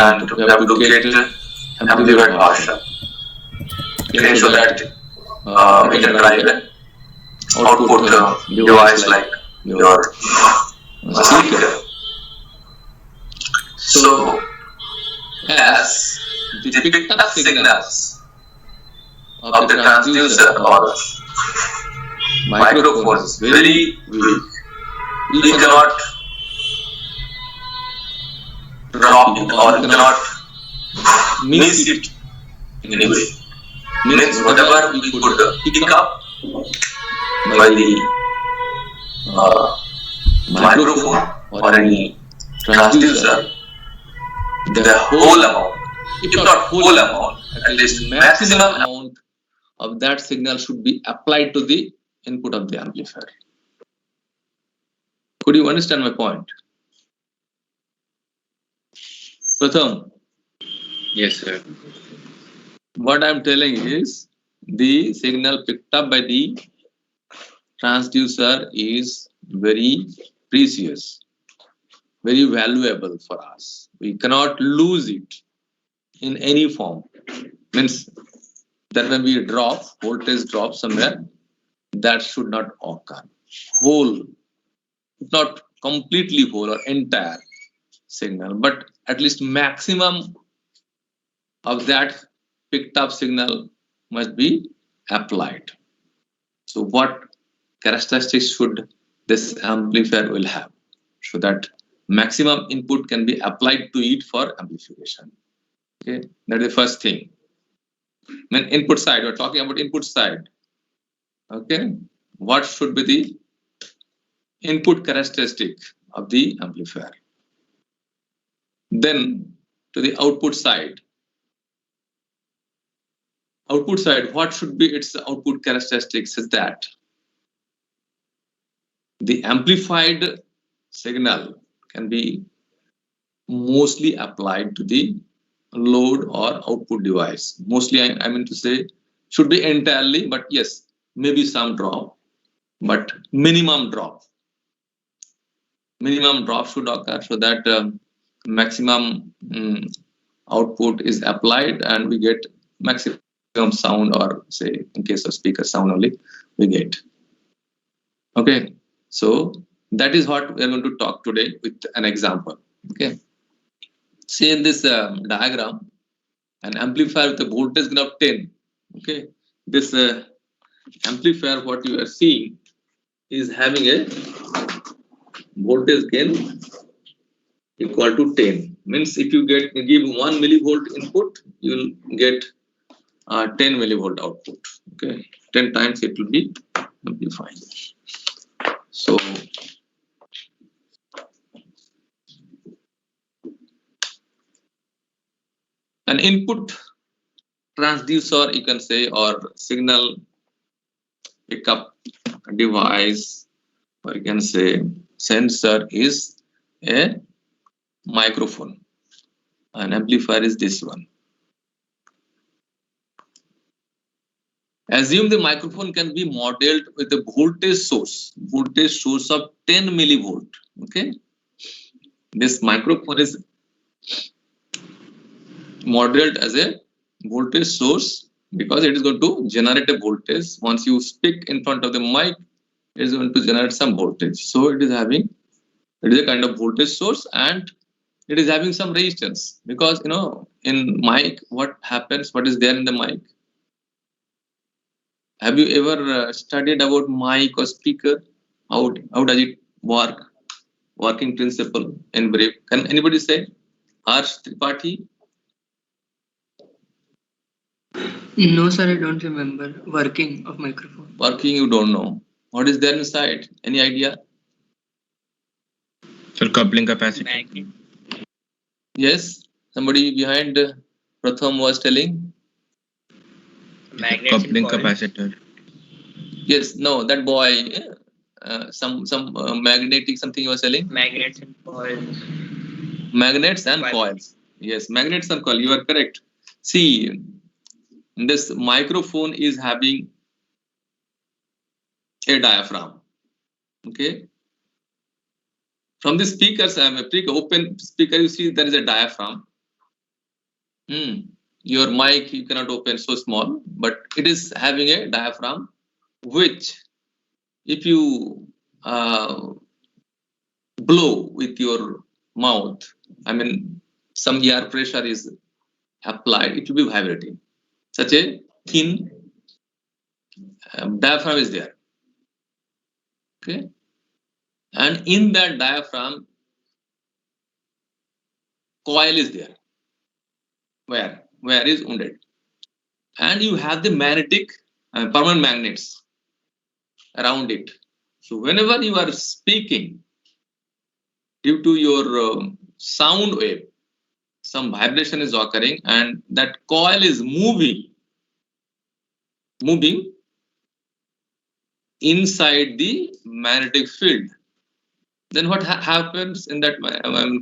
and we have to get amplified version. Okay, so that we can drive an output device like your speaker. So as the picked up signals of the transducer or microphone is very weak, we cannot drop it or cannot miss it anyway. Means whatever we could pick up by the microphone or any transducer, the whole amount, if not whole amount, at least maximum amount of that signal should be applied to the input of the amplifier. Could you understand my point? Pratham? Yes, sir. What I'm telling is the signal picked up by the transducer is very precious, very valuable for us. We cannot lose it in any form. Means that when we drop, voltage drop somewhere, that should not occur. Whole, not completely whole or entire signal, but at least maximum of that picked up signal must be applied. So what characteristics should this amplifier will have so that maximum input can be applied to it for amplification? Okay, that's the first thing. When input side, we're talking about input side. Okay, what should be the input characteristic of the amplifier? Then to the output side. Output side, what should be its output characteristics is that the amplified signal can be mostly applied to the load or output device. Mostly, I mean to say, should be entirely, but yes, maybe some drop, but minimum drop. Minimum drop should occur so that maximum output is applied and we get maximum sound, or say in case of speaker sound only we get. Okay, so that is what we are going to talk today with an example. Okay, see in this diagram, an amplifier with a voltage gain of 10. Okay, this amplifier what you are seeing is having a voltage gain equal to 10. Means if you give 1 millivolt input, you will get 10 millivolt output. Okay, 10 times it will be amplified. So an input transducer, you can say, or signal pickup device, or you can say sensor, is a microphone. An amplifier is this one. Assume the microphone can be modeled with a voltage source of 10 millivolt. Okay, this microphone is modeled as a voltage source because it is going to generate a voltage. Once you speak in front of the mic, it is going to generate some voltage. So it is a kind of voltage source, and it is having some resistance, because in mic what happens, what is there in the mic? Have you ever studied about mic or speaker? How does it work? Working principle in brief. Can anybody say? Harsh Tripathi? No, sir, I don't remember working of microphone. Working, you don't know. What is there inside? Any idea? Sir, coupling capacity. Yes, somebody behind Pratham was telling. Coupling capacitor. Yes, no, that boy, some magnetic something you were selling. Magnets and coils. Magnets and coils. Yes, magnets and coils. You are correct. See, this microphone is having a diaphragm. Okay. From the speakers, open speaker, you see there is a diaphragm. Your mic you cannot open so small, but it is having a diaphragm which, if you blow with your mouth, I mean, some air pressure is applied, it will be vibrating. Such a thin diaphragm is there. Okay, and in that diaphragm, coil is there. Where is wounded, and you have the magnetic permanent magnets around it. So whenever you are speaking, due to your sound wave, some vibration is occurring, and that coil is moving inside the magnetic field. Then what happens in that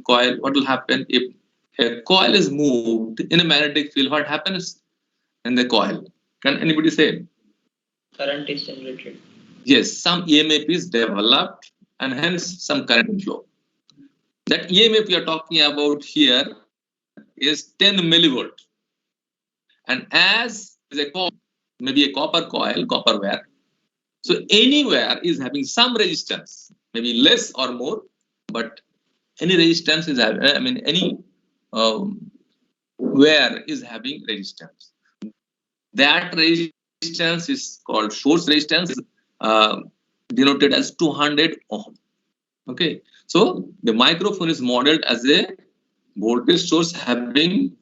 coil? What will happen if a coil is moved in a magnetic field? What happens in the coil? Can anybody say? Current is generated. Yes, some EMF is developed, and hence some current will flow. That EMF we are talking about here is 10 millivolt, and as is a coil, maybe a copper coil, copper wire. So anywhere is having some resistance, maybe less or more, but any resistance is having, I mean, any wire is having resistance. That resistance is called source resistance, denoted as 200 ohm. Okay, so the microphone is modeled as a voltage source having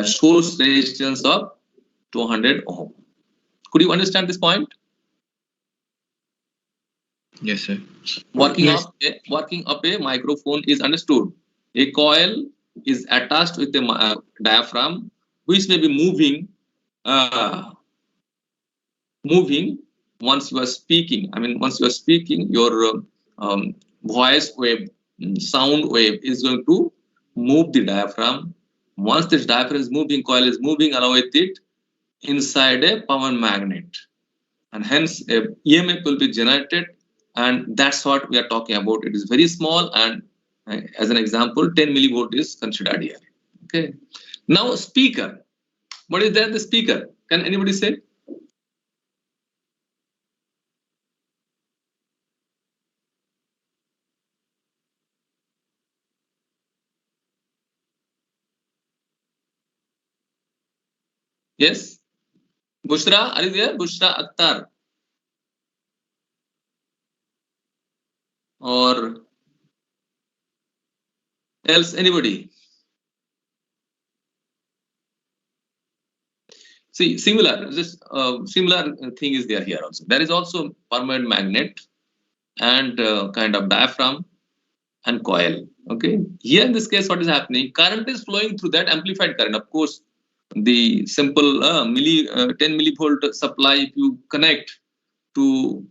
source resistance of 200 ohm. Could you understand this point? Yes, sir. Working of a microphone is understood. A coil is attached with a diaphragm, which may be moving once you are speaking. I mean, once you are speaking, your voice wave, sound wave is going to move the diaphragm. Once this diaphragm is moving, coil is moving along with it inside a permanent magnet, and hence a EMF will be generated, and that's what we are talking about. It is very small, and as an example, 10 millivolt is considered here. Okay, now speaker. What is there? The speaker. Can anybody say? Yes, Bushra, are you there? Bushra Akhtar, or else anybody? See, similar thing is there here also. There is also permanent magnet and kind of diaphragm and coil. Okay, here in this case, what is happening? Current is flowing through that amplified current. Of course, the simple 10 millivolt supply, if you connect to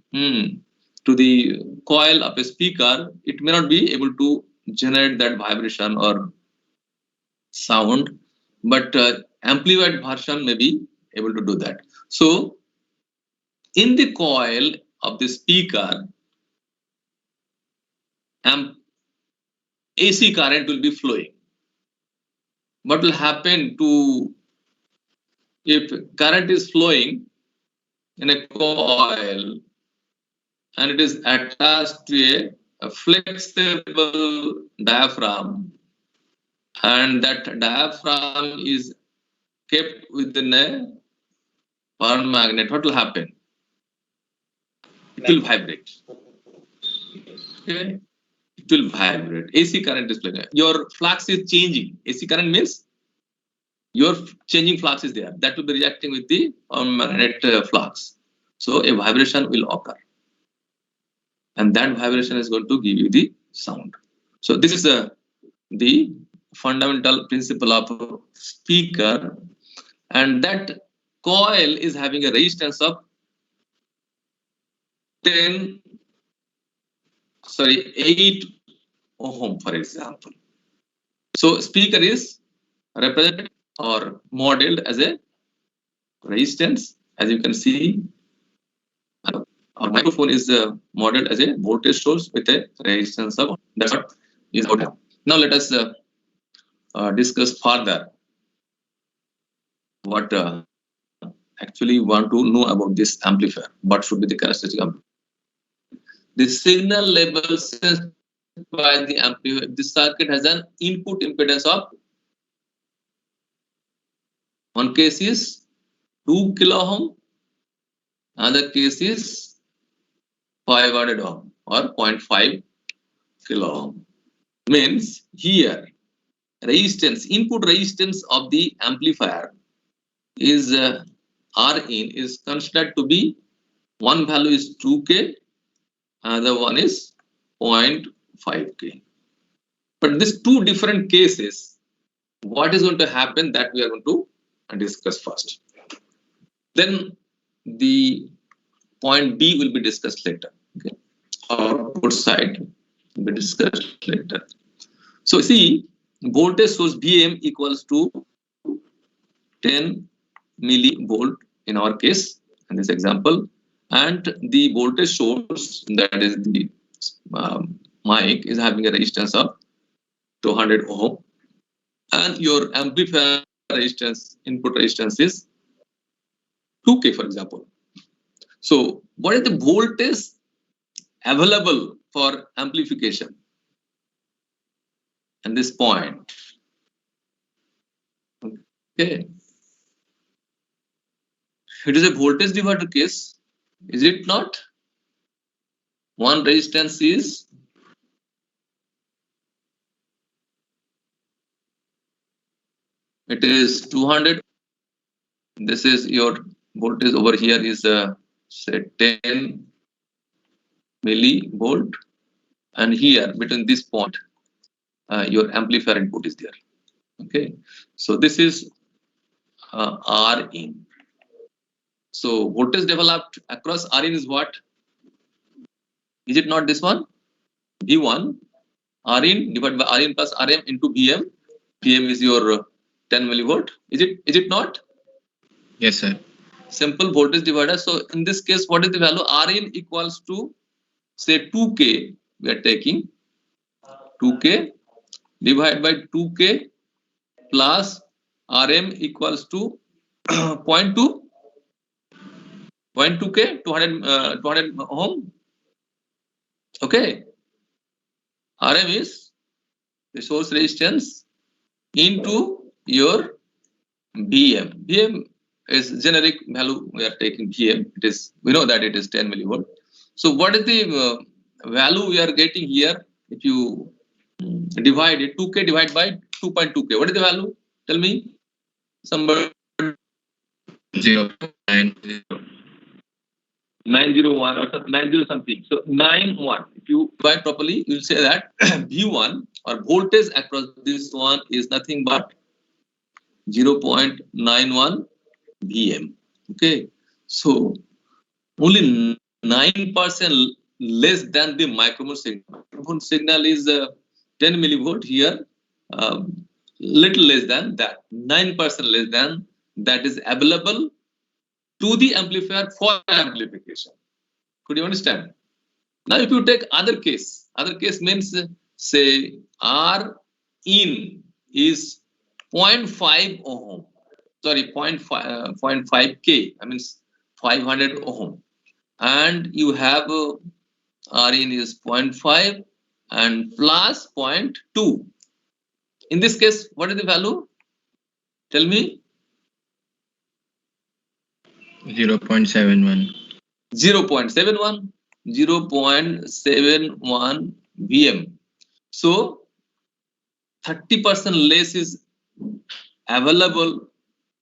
the coil of a speaker, it may not be able to generate that vibration or sound, but amplified version may be able to do that. So in the coil of the speaker, AC current will be flowing. What will happen to, if current is flowing in a coil and it is attached to a flexible diaphragm, and that diaphragm is kept within a permanent magnet, what will happen? It will vibrate. Okay, it will vibrate. AC current is flowing. Your flux is changing. AC current means your changing flux is there. That will be reacting with the magnet flux. So a vibration will occur, and that vibration is going to give you the sound. So this is the fundamental principle of speaker, and that coil is having a resistance of 8 ohm, for example. So speaker is represented or modeled as a resistance, as you can see. Our microphone is modeled as a voltage source with a resistance of, that's what is out. Now let us discuss further. what actually want to know about this amplifier. What should be the characteristic amplifier? The signal level sensed by the amplifier. This circuit has an input impedance of, one case is 2 kilo ohm, another case is 500 ohm or 0.5 kilo ohm. Means here resistance, input resistance of the amplifier is Rin is considered to be, one value is 2K, another one is 0.5K. But these two different cases, what is going to happen, that we are going to discuss first. Then the point B will be discussed later. Okay, output side will be discussed later. So see, voltage source Vm equals to 10 millivolt in our case in this example, and the voltage source, that is the mic, is having a resistance of 200 ohm, and your amplifier resistance, input resistance is 2K, for example. So what is the voltage available for amplification at this point? Okay, it is a voltage divider case, is it not? One resistance is it is 200. This is your voltage over here is say 10 millivolt, and here between this point your amplifier input is there. Okay, so this is Rin. So voltage developed across Rin is what? Is it not this one? V1 Rin divided by Rin plus Rm into Vm. Vm is your 10 millivolt. Is it not? Yes, sir. Simple voltage divider. So in this case, what is the value? Rin equals to, say, 2K. We are taking 2K divided by 2K plus Rm equals to 0.2. 0.2K, 200 ohm. Okay. Rm is the source resistance into your Vm. Vm is generic value we are taking Vm. It is, we know that it is 10 millivolt. So what is the value we are getting here? If you divide it, 2K divided by 2.2K, what is the value? Tell me. Somebody. 0.90. 901 or 90 something. So 91. If you divide properly, you will say that V1 or voltage across this one is nothing but 0.91 Vm. Okay, so only 9% less than the microphone signal. Microphone signal is 10 millivolt here, little less than that. 9% less than that is available to the amplifier for amplification. Could you understand? Now, if you take other case means say R in is 0.5 ohm, sorry, 0.5 K, I mean 500 ohm, and you have R in is 0.5 and plus 0.2. In this case, what is the value? Tell me. 0.71. 0.71 Vm. So 30% less is available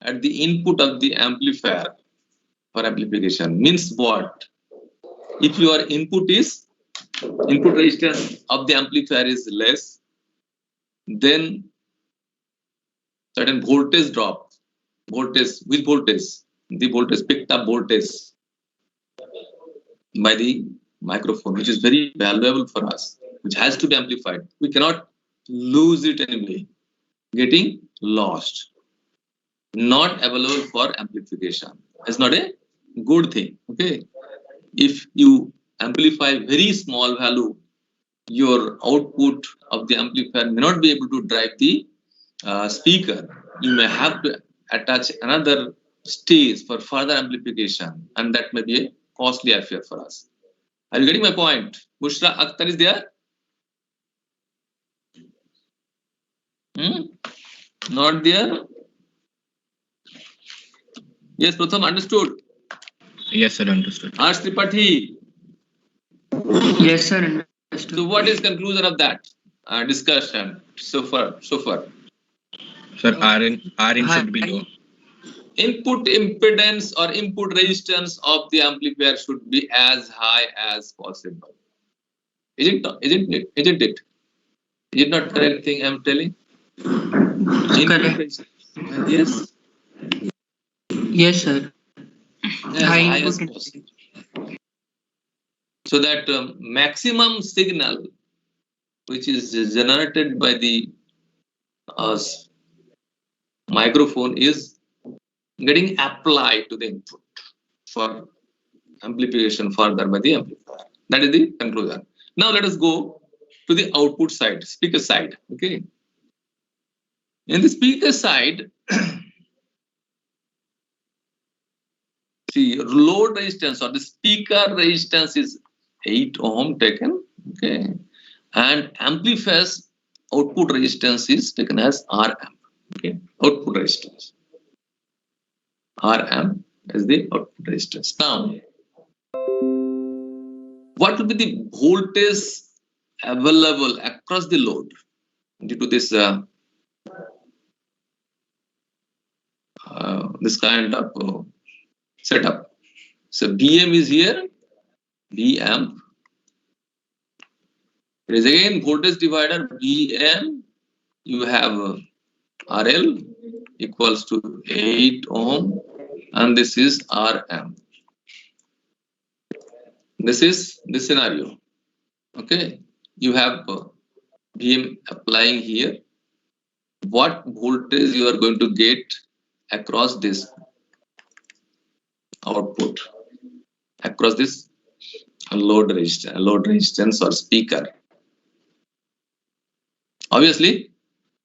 at the input of the amplifier for amplification. Means what? If your input resistance of the amplifier is less, then certain voltage drop, the voltage picked up voltage by the microphone, which is very valuable for us, which has to be amplified. We cannot lose it anyway. Getting lost, not available for amplification. It's not a good thing. Okay, if you amplify very small value, your output of the amplifier may not be able to drive the speaker. You may have to attach another stage for further amplification, and that may be a costly affair for us. Are you getting my point? Bushra Akhtar is there? Not there? Yes, Pratham, understood. Yes, sir, understood. Harsh Tripathi. Yes, sir, understood. So what is conclusion of that discussion so far? Sir, Rn should be low. Input impedance or input resistance of the amplifier should be as high as possible. Isn't it? Is it not correct thing I'm telling? Correct. Yes. Yes, sir. As High high as input possible. So that maximum signal which is generated by the microphone is getting applied to the input for amplification further by the amplifier. That is the conclusion. Now let us go to the output side, speaker side. Okay. In the speaker side, see, load resistance or the speaker resistance is 8 ohm taken. Okay. And amplifier's output resistance is taken as R amp. Okay. Output resistance. R amp is the output resistance. Now, what will be the voltage available across the load due to this this kind of setup? So BM is here, B amp. It is again voltage divider BM. You have RL equals to 8 ohm, and this is R amp. This is the scenario. Okay, you have BM applying here. What voltage you are going to get across this output, across this load resistance or speaker? Obviously,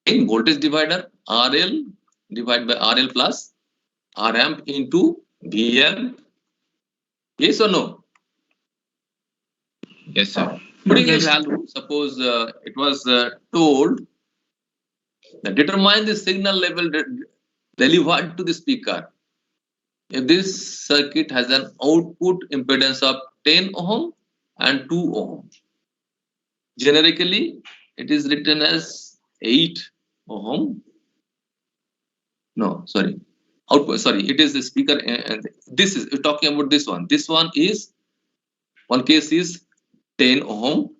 in voltage divider, RL divided by RL plus R amp into VM. Yes or no? Yes, sir. Putting the Yes. value, suppose it was told that determine the signal level delivered to the speaker. If this circuit has an output impedance of 10 ohm and 2 ohm, generically it is written as 8 ohm. No, sorry. Output, sorry, it is the speaker. And this is talking about this one. This one is, one case is 10 ohm,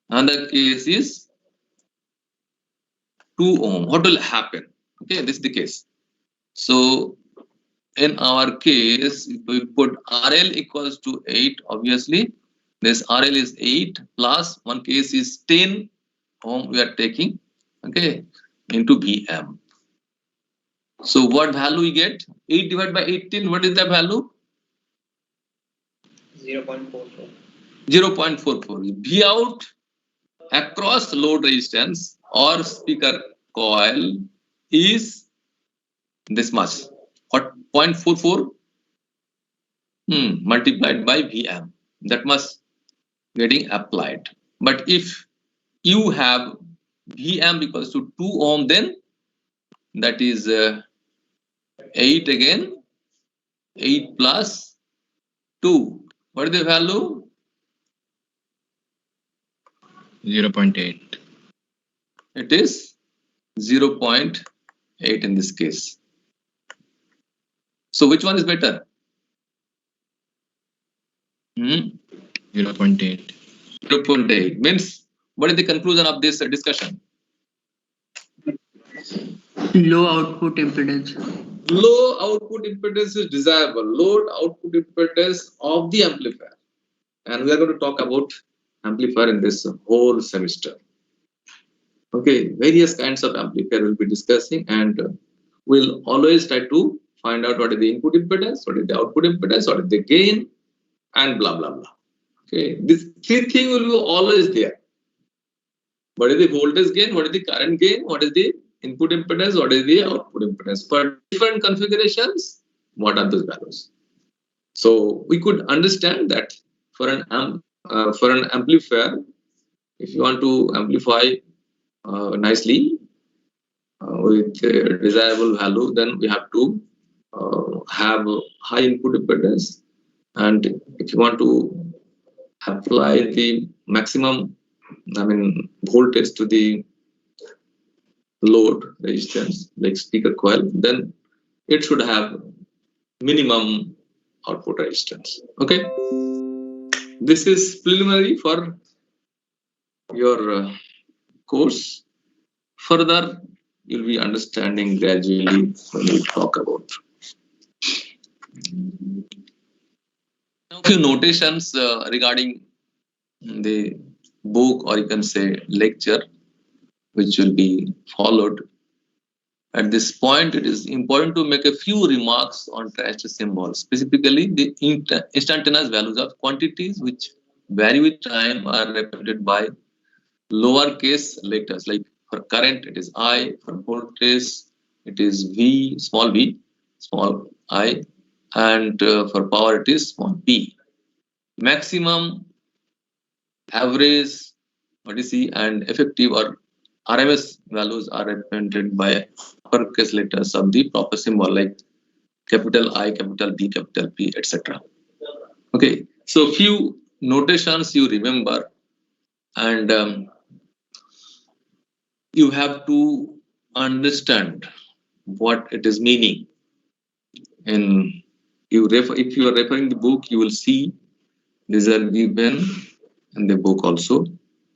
another case is 2 ohm. What will happen? Okay, this is the case. So in our case, if we put RL equals to 8, obviously this RL is 8 plus one case is 10 ohm we are taking, okay, into VM. So what value we get? 8 divided by 18, what is the value? 0.44. 0.44. V out across load resistance or speaker coil is this much. What? 0.44 multiplied by VM. That must getting applied. But if you have VM equals to 2 ohm, then that is 8 again, 8 plus 2. What is the value? 0.8. It is 0.8 in this case. So which one is better? 0.8 0.8. means, what is the conclusion of this discussion? Low output impedance. Low output impedance is desirable. Low output impedance of the amplifier. And we are going to talk about amplifier in this whole semester. Okay, various kinds of amplifier we'll be discussing, and we'll always try to find out what is the input impedance, what is the output impedance, what is the gain, and blah blah blah. Okay, this three thing will be always there. What is the voltage gain? What is the current gain? What is the input impedance, what is the output impedance. For different configurations, what are those values? So we could understand that for an amplifier, if you want to amplify nicely with a desirable value, then we have to have high input impedance, and if you want to apply the maximum, voltage to the load resistance like speaker coil, then it should have minimum output resistance. Okay, this is preliminary for your course. Further, you'll be understanding gradually when we talk about. Now, a few notations regarding the book, or you can say lecture, which will be followed. At this point, it is important to make a few remarks on transistor symbols, specifically the instantaneous values of quantities which vary with time are represented by lowercase letters. Like for current, it is I; for voltage, it is V, small v, small I; and for power, it is small p. Maximum, average, what you see, and effective or RMS values are represented by uppercase letters of the proper symbol, like capital I, capital B, capital P, etc. Okay, so few notations you remember, and you have to understand what it is meaning. And if you are referring the book, you will see these are given in the book also,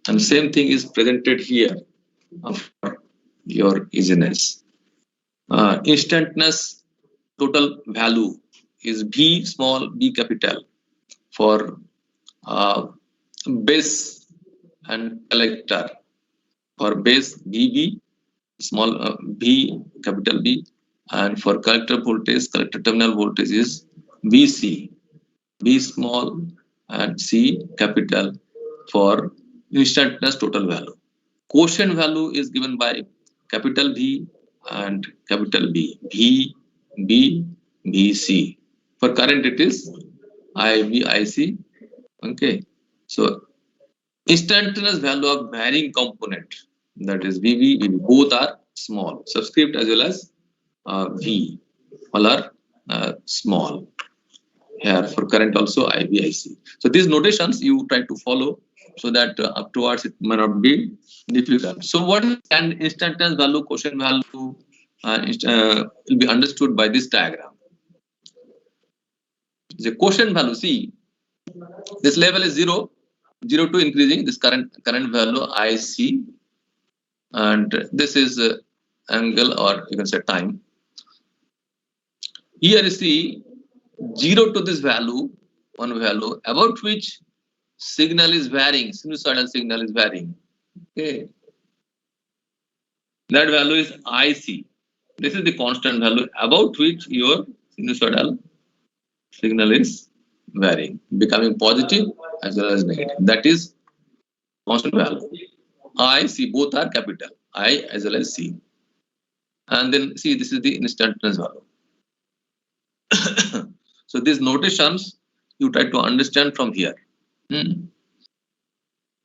and same thing is presented here for your easiness. Instantaneous total value is V small b capital for base and collector. For base VB small v capital B, and for collector voltage, collector terminal voltage is VC, B small and C capital for instantaneous total value. Quotient value is given by capital V and capital B, V, B, VC. For current, it is IB, IC. Okay, so instantaneous value of varying component, that is VV, VB, both are small, subscript as well as V, all are small. Here for current also IB, IC. So these notations you try to follow so that afterwards it may not be difficult. So what is an instantaneous value, quotient value will be understood by this diagram. The quotient value, see, this level is 0, 0 to increasing, this current value IC, and this is angle, or you can say time. Here you see 0 to this value, one value about which signal is varying, sinusoidal signal is varying. Okay, that value is IC. This is the constant value about which your sinusoidal signal is varying, becoming positive as well as negative. That is constant value. I, C, both are capital, I as well as C. And then see, this is the instantaneous value. So these notations you try to understand from here.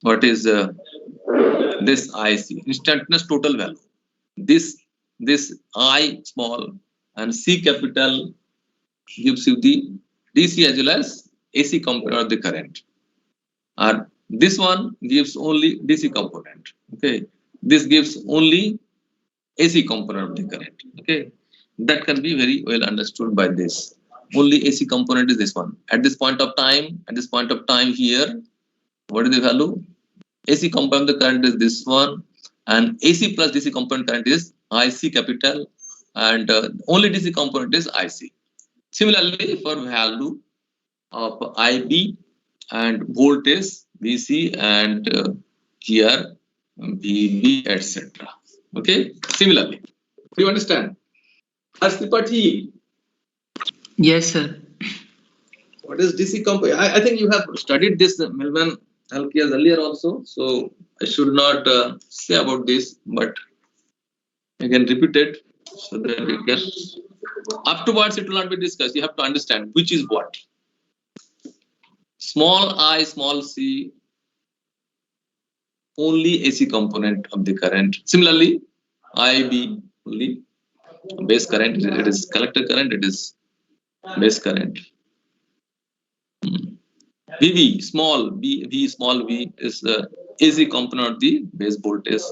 What is this IC? Instantaneous total value. This I small and C capital gives you the DC as well as AC component of the current. And this one gives only DC component. Okay, this gives only AC component of the current. Okay, that can be very well understood by this. Only AC component is this one. At this point of time, here, what is the value? AC component of the current is this one, and AC plus DC component current is IC capital, and only DC component is IC. Similarly, for value of IB and voltage VC and here VB, etc. Okay, similarly. Do you understand? Asthipati, Yes, sir. what is DC component? I think you have studied this Millman Halkias earlier also, so I should not say about this, but I can repeat it so that you can. Afterwards, it will not be discussed. You have to understand which is what. Small I, small c, only AC component of the current. Similarly, IB only base current. It is collector current. It is base current. VV small v small v is the AC component of the base voltage.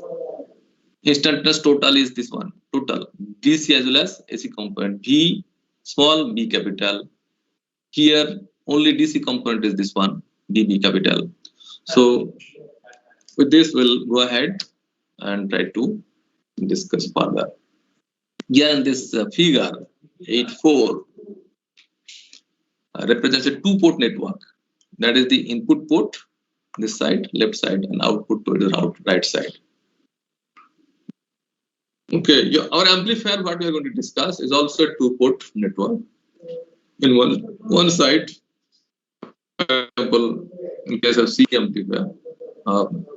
Instantaneous total is this one, total DC as well as AC component. V small b capital. Here only DC component is this one, BB capital. So with this we'll go ahead and try to discuss further. Here in this figure 8.4 represents a two-port network. That is the input port, this side, left side, and output port is right side. Okay, our amplifier, what we are going to discuss, is also a two-port network. In one side, for example, in case of C amplifier,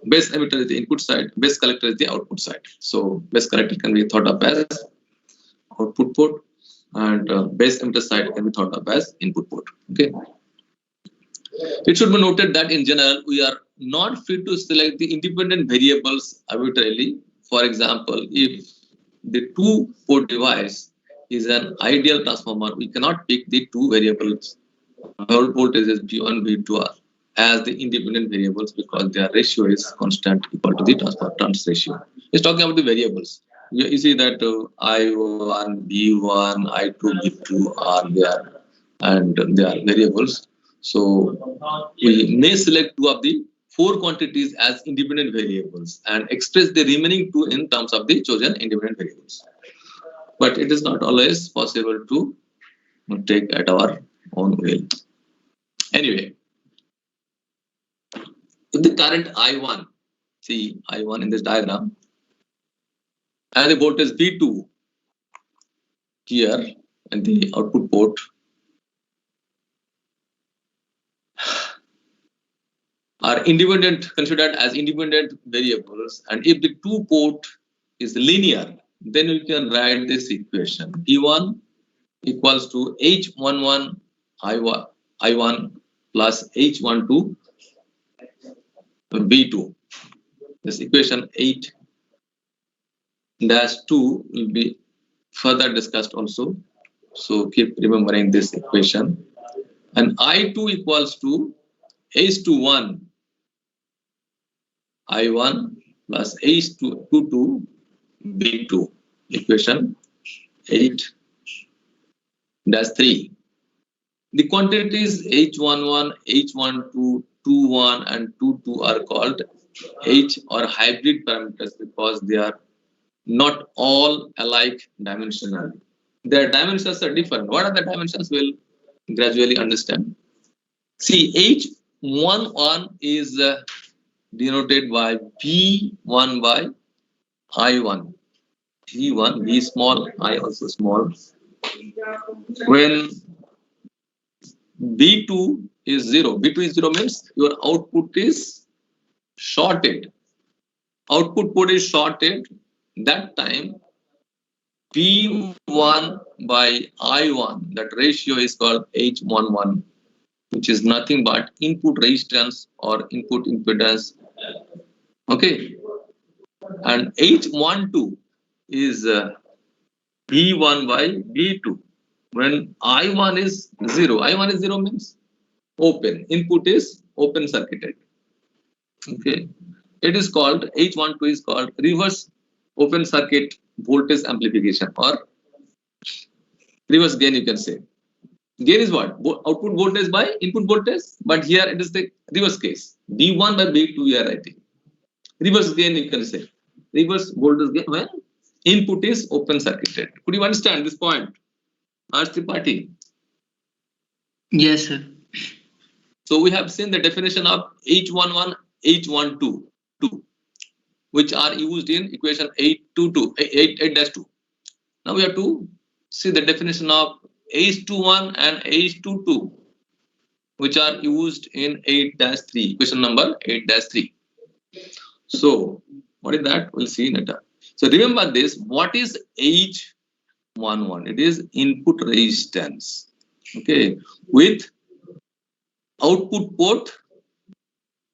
base emitter is the input side, base collector is the output side. So base collector can be thought of as output port, and base emitter side can be thought of as input port. Okay. It should be noted that in general, we are not free to select the independent variables arbitrarily. For example, if the two-port device is an ideal transformer, we cannot pick the two variables, voltages V1, V2 as the independent variables because their ratio is constant equal to the turns ratio. It's talking about the variables. You see that I1, V1, I2, V2 are there and they are variables. So we may select two of the four quantities as independent variables and express the remaining two in terms of the chosen independent variables. But it is not always possible to take at our own will. Anyway, if the current I1, see I1 in this diagram, and the voltage V2 here and the output port, are independent, considered as independent variables, and if the two port is linear, then we can write this equation: V1 equals to H11 I1 plus H12 V2. This equation 8-2 will be further discussed also. So keep remembering this equation. And I2 equals to H21 I1 plus H22 V2. Equation 8-3. The quantities H11, H12, 21 and 22 are called H or hybrid parameters because they are not all alike dimensional. Their dimensions are different. What are the dimensions? We'll gradually understand. See, H11 is denoted by V1 by I1. V1, V small, I also small. When V2 is 0, V2 is 0 means your output is shorted. Output port is shorted. That time V1 by I1, that ratio is called H11, which is nothing but input resistance or input impedance. Okay. And H12 is V1 by V2. When I1 is 0, I1 is 0 means open. Input is open circuited. Okay. It is called, H12 is called reverse open circuit voltage amplification or reverse gain, you can say. Gain is what? Output voltage by input voltage, but here it is the reverse case. V1 by V2 we are writing. Reverse gain, you can say. Reverse voltage gain when input is open circuited. Could you understand this point? Ask the party. Yes, sir. So we have seen the definition of H11, H12, which are used in equation 8-2. Now we have to see the definition of H21 and H22, which are used in 8-3, equation number 8-3. So what is that? We'll see later. So remember this, what is H11? It is input resistance, okay, with output port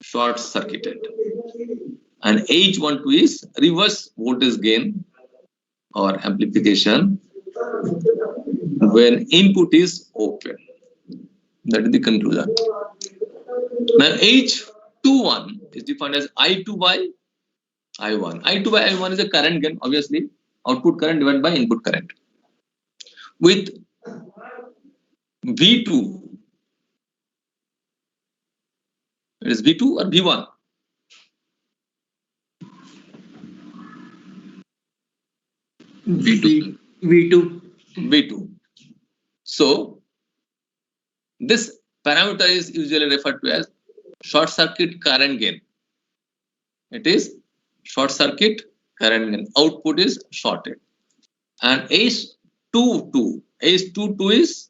short circuited. And H12 is reverse voltage gain or amplification when input is open. That is the conclusion. Now H21 is defined as I2 by I1. I2 by I1 is a current gain, obviously, output current divided by input current. With V2, it is V2 or V1? V2. V2. V2. So this parameter is usually referred to as short circuit current gain. It is short circuit current gain. Output is shorted. And H22 is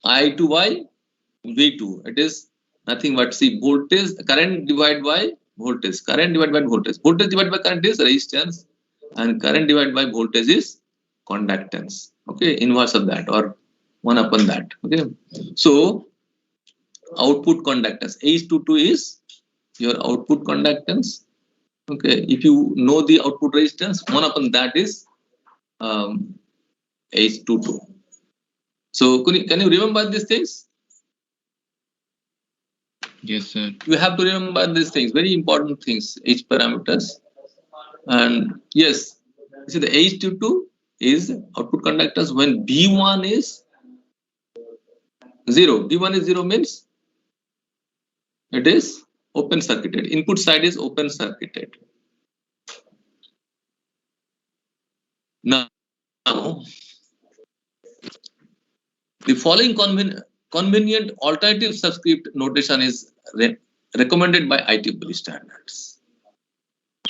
I2 by V2. It is nothing but, see, voltage, current divided by voltage. Current divided by voltage. Voltage divided by current is resistance, and current divided by voltage is conductance. Okay, inverse of that or 1 upon that. Okay, so output conductance H22 is your output conductance. Okay, if you know the output resistance, 1 upon that is H22. So can you remember these things? Yes, sir. You have to remember these things, very important things, H parameters. And yes, you see the H22 is output conductance when B1 is 0. B1 is 0 means it is open circuited. Input side is open circuited. Now, the following convenient alternative subscript notation is recommended by IEEE standards.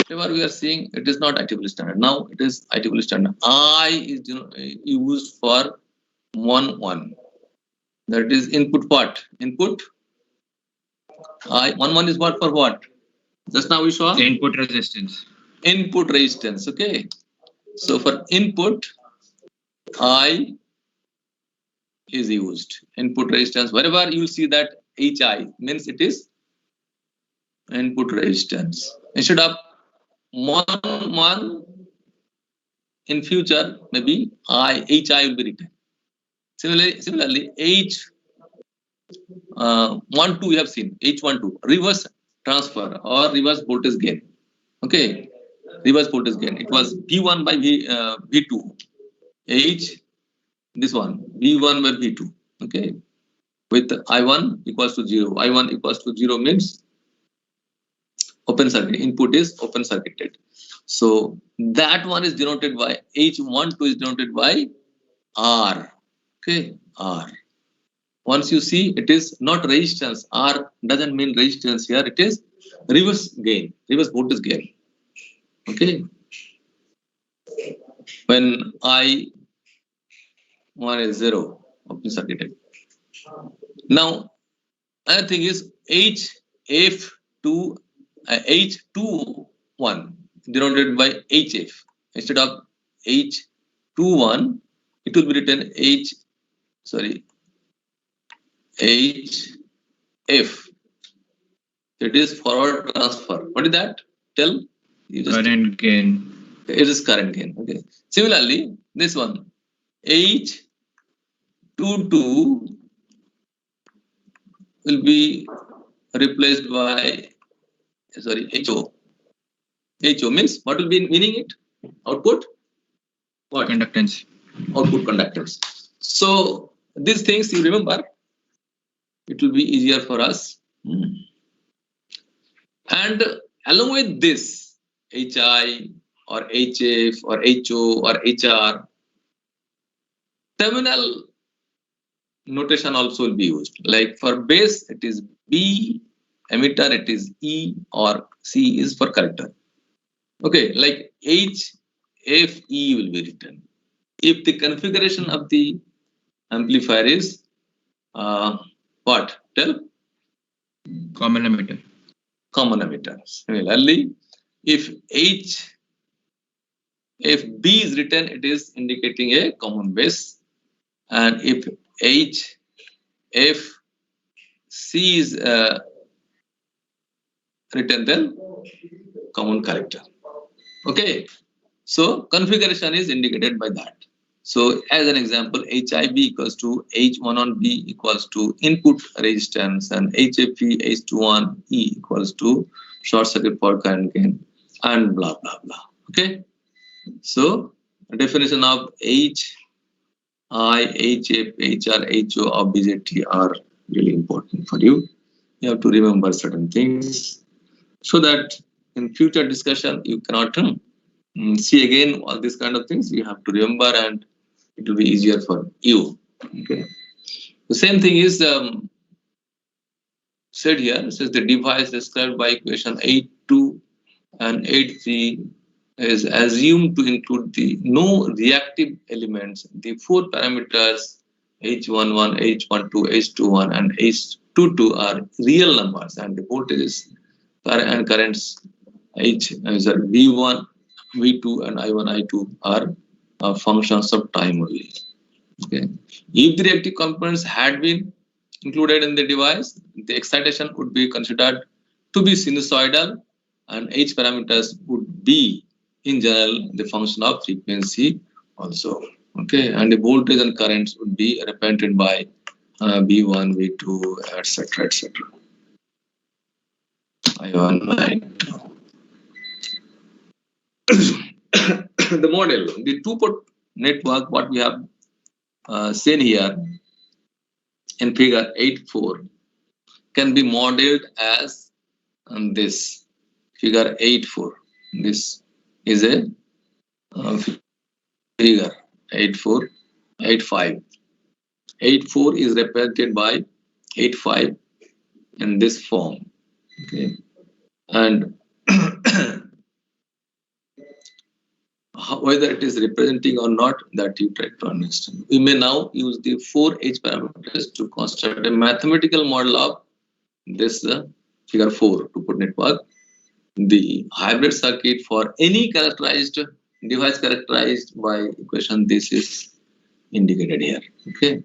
Whatever we are seeing, it is not IEEE standard. Now it is IEEE standard. I is used for 1 That is input part. Input I 1 is what for what? Just now we saw Input resistance. input resistance. Okay. So for input, I is used. Input resistance. Wherever you will see that HI means it is input resistance. Instead of 1 in future, maybe HI will be written. Similarly, H12 we have seen H12 reverse transfer or reverse voltage gain. Okay, reverse voltage gain. It was V1 by V2. H this one V1 by V2. Okay, with I1 equals to 0. I1 equals to 0 means open circuit. Input is open circuited. So that one is denoted by H12 is denoted by R. Okay, R. Once you see, it is not resistance. R doesn't mean resistance here. It is reverse gain, reverse voltage gain. Okay. When I1 is 0, open circuited. Now, another thing is HF2, H21 denoted by HF. Instead of H21, it will be written HF. It is forward transfer. What is that? Tell. You just Current gain. It is current gain. Okay. Similarly, this one H22 will be replaced by HO. HO means what will be meaning it? Output? What? Conductance. Output conductance. So these things you remember, it will be easier for us. And along with this, HI or HF or HO or HR, terminal notation also will be used. Like for base, it is B, emitter, it is E, or C is for collector. Okay, like HFE will be written. If the configuration of the amplifier is what? Tell? Common emitter. Common emitter. Similarly, if If B is written, it is indicating a common base. And if H, F, C is written, then common character. Okay. So configuration is indicated by that. So as an example, HIB equals to H1 on B equals to input resistance, and HFE H21E equals to short circuit power current gain, and blah blah blah. Okay. So the definition of H, I, HF, HR, HO of BJT are really important for you. You have to remember certain things so that in future discussion you cannot see again all these kind of things. You have to remember, and it will be easier for you. Okay. The same thing is said here. It says the device described by equation 8.2 and 8.3 is assumed to include the no reactive elements. The four parameters H11, H12, H21, and H22 are real numbers, and the voltages and currents H is V1, V2, and I1, I2 are functions of time only. Okay. If the reactive components had been included in the device, the excitation would be considered to be sinusoidal, and H parameters would be in general the function of frequency also. Okay, and the voltage and currents would be represented by V1, V2, etc., etc. I1, I2. The model, the two-port network, what we have seen here in figure 8.4 can be modeled as this figure 8.4. This is a figure 8.4, 8.5. 8.4 is represented by 8.5 in this form. Okay, and whether it is representing or not, that you try to understand. We may now use the 4 H parameters to construct a mathematical model of this figure 4 two-port network. The hybrid circuit for any characterized device characterized by equation, this is indicated here. Okay,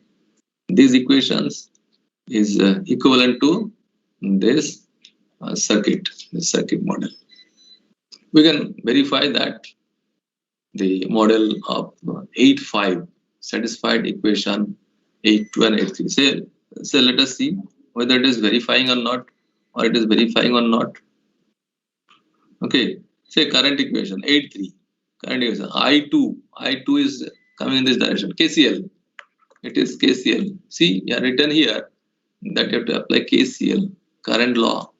these equations is equivalent to this circuit model. We can verify that the model of 8.5 satisfied equation 8.2 and 8.3. So let us see whether it is verifying or not, or it is verifying or not. Okay, say current equation 8.3, current equation I2 is coming in this direction. KCL, it is KCL. See, you are written here that you have to apply KCL, current law,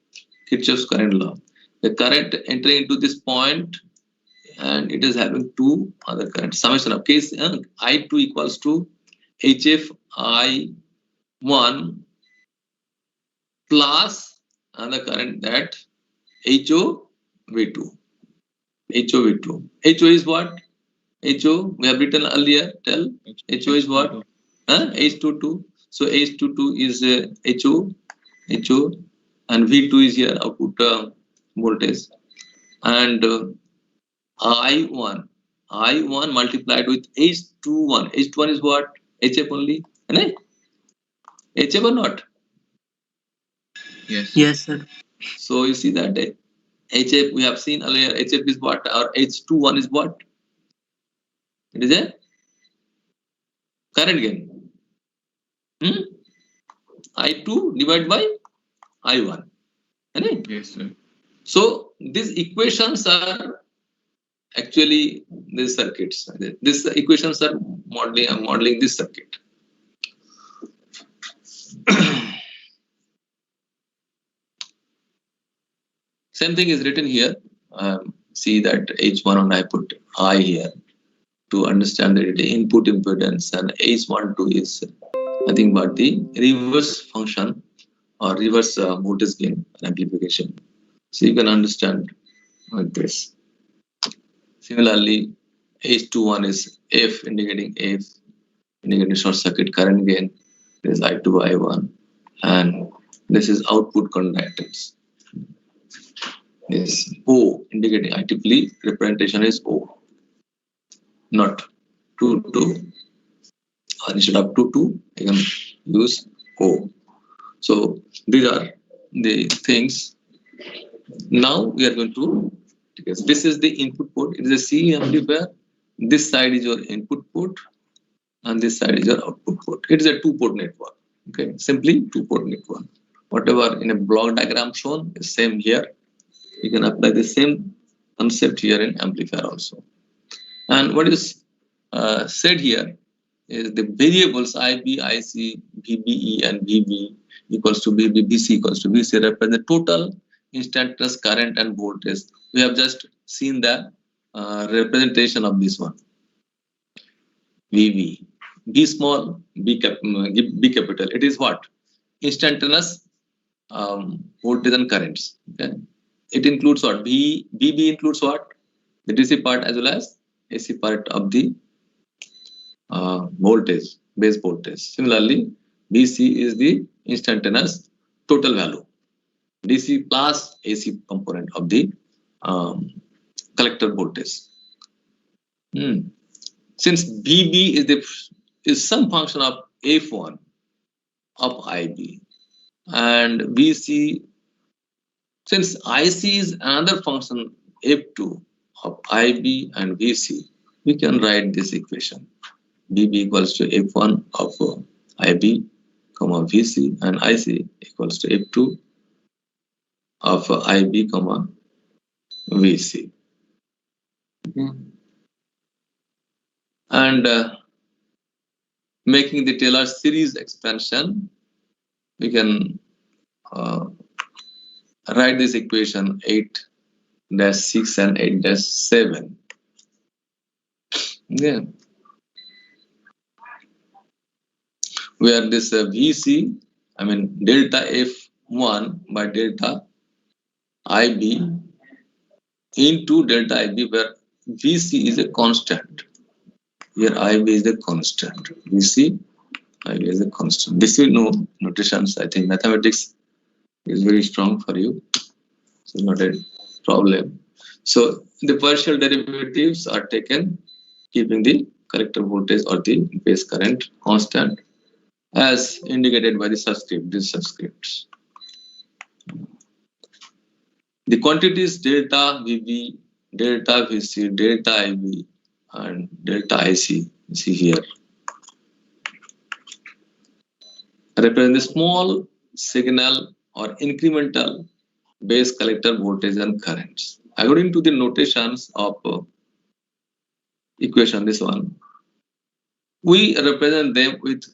Kirchhoff's current law. The current entering into this point, and it is having two other currents. Summation of case I2 equals to HF I1 plus another current, that HO V2. HO V2. HO is what? HO we have written earlier. Tell. HO is what? H22. So H22 is HO, and V2 is here output voltage, and I1 multiplied with H21. H21 is what? HF only. HF or not? Yes. Yes, sir. So you see that HF we have seen earlier. HF is what? Or H21 is what? It is a current gain. I2 divided by I1. Yes, sir. So these equations are actually these circuits. These equations are modeling this circuit. Same thing is written here. See that H1 and I put I here to understand that the input impedance, and H12 is nothing but the reverse function or reverse voltage gain amplification. So you can understand like this. Similarly, H21 is F, indicating short circuit current gain. This is I2, I1, and this is output conductance. This O, indicating typically representation is O. not 2, 2, or instead of 2, 2, I can use O. So these are the things. Now we are going to, because this is the input port, it is a C amplifier. This side is your input port, and this side is your output port. It is a 2-port network. Okay, simply 2-port network. Whatever in a block diagram shown is same here. You can apply the same concept here in amplifier also. And what is said here is the variables IB, IC, VBE, and VB equals to VB, VC equals to VC represent the total instantaneous current and voltage. We have just seen the representation of this one. VB, B small, B capital. It is what? Instantaneous voltage and currents. Okay. It includes what? VB includes what? The DC part as well as AC part of the voltage, base voltage. Similarly, BC is the instantaneous total value. DC plus AC component of the collector voltage. Since BB is some function of F1 of IB, and VC, since IC is another function F2 of IB and VC, we can write this equation. BB equals to F1 of IB, comma VC, and IC equals to F2 of IB, comma VC. Okay. And making the Taylor series expansion, we can write this equation 8-6 and 8-7. Yeah. Where this VC, I mean delta F1 by delta IB into delta IB, where VC is a constant. Here IB is the constant. VC, IB is a constant. This you know notations. I think mathematics is very strong for you. So not a problem. So the partial derivatives are taken keeping the collector voltage or the base current constant as indicated by the subscript, these subscripts. The quantities delta VB, delta VC, delta IB, and delta IC, you see here, represent the small signal or incremental base collector voltage and currents. According to the notations of equation, this one, we represent them with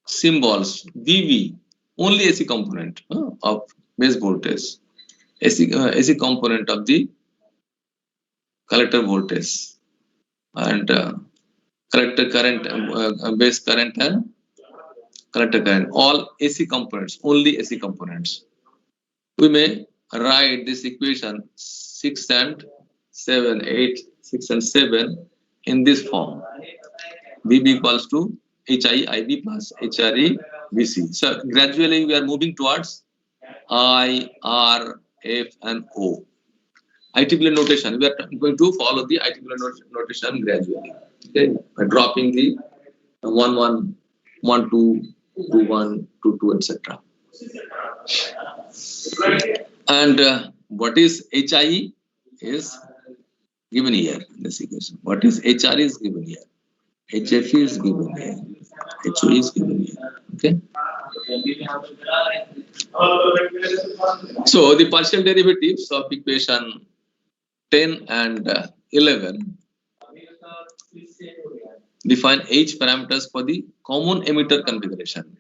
symbols VV, only AC component of base voltage, AC component of the collector voltage, and collector current, base current, and collector current, all AC components, only AC components. We may write this equation 6 and 7, 8, 6 and 7 in this form. VB equals to HI IB plus HRE VC. So gradually we are moving towards I, R, F, and O. IEEE notation. We are going to follow the IEEE notation gradually. Okay, by dropping the 1, 1, 1, 2, 2, 1, 2, 2, etc. And what is HIE is given here in this equation. What is HRE is given here. HFE is given here. HOE is given here. Okay. So the partial derivatives of equation 10 and 11 define H parameters for the common emitter configuration.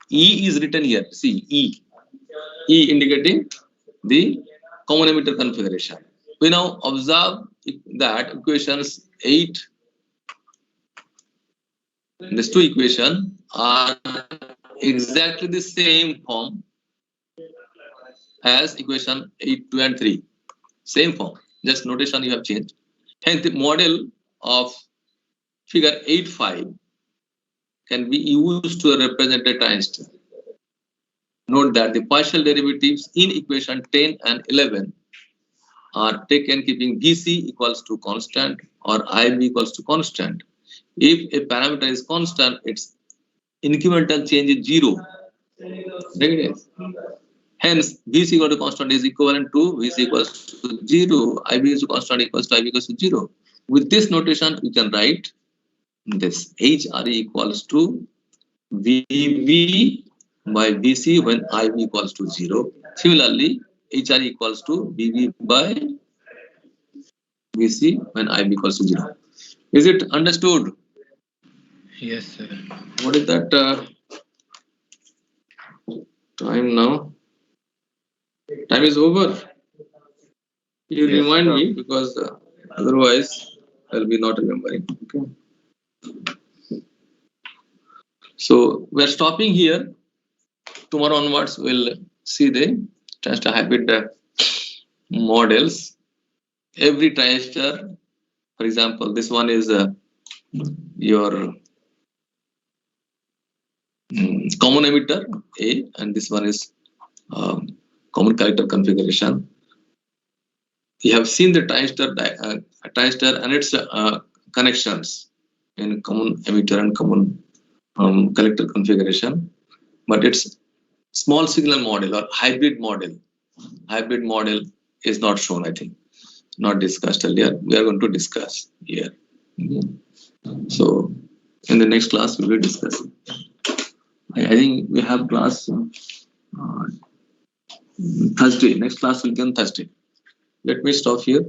E is written here. See, E. E indicating the common emitter configuration. We now observe that equations 8, these two equations are exactly the same form as equation 8, 2, and 3. Same form, just notation you have changed. Hence, the model of figure 8.5 can be used to represent a transistor. Note that the partial derivatives in equation 10 and 11 are taken keeping VC equals to constant or IB equals to constant. If a parameter is constant, its incremental change is 0. Right? Hence, VC equal to constant is equivalent to VC equals to 0. IB is to constant equals to IB equals to 0. With this notation, we can write this HRE equals to VB by VC when IB equals to 0. Similarly, HRE equals to VB by VC when IB equals to 0. Is it understood? Yes, sir. What is that time now? Time is over. You Yes, remind sir. me because otherwise I'll be not remembering. Okay. So we're stopping here. Tomorrow onwards we'll see the transistor hybrid models. Every transistor, for example, this one is your common emitter A, and this one is common collector configuration. You have seen the transistor and its connections in common emitter and common collector configuration, but it's small signal model or hybrid model. Hybrid model is not shown, I think, not discussed earlier. We are going to discuss here. So in the next class we will discuss. I think we have class Thursday. Next class will be on Thursday. Let me stop here.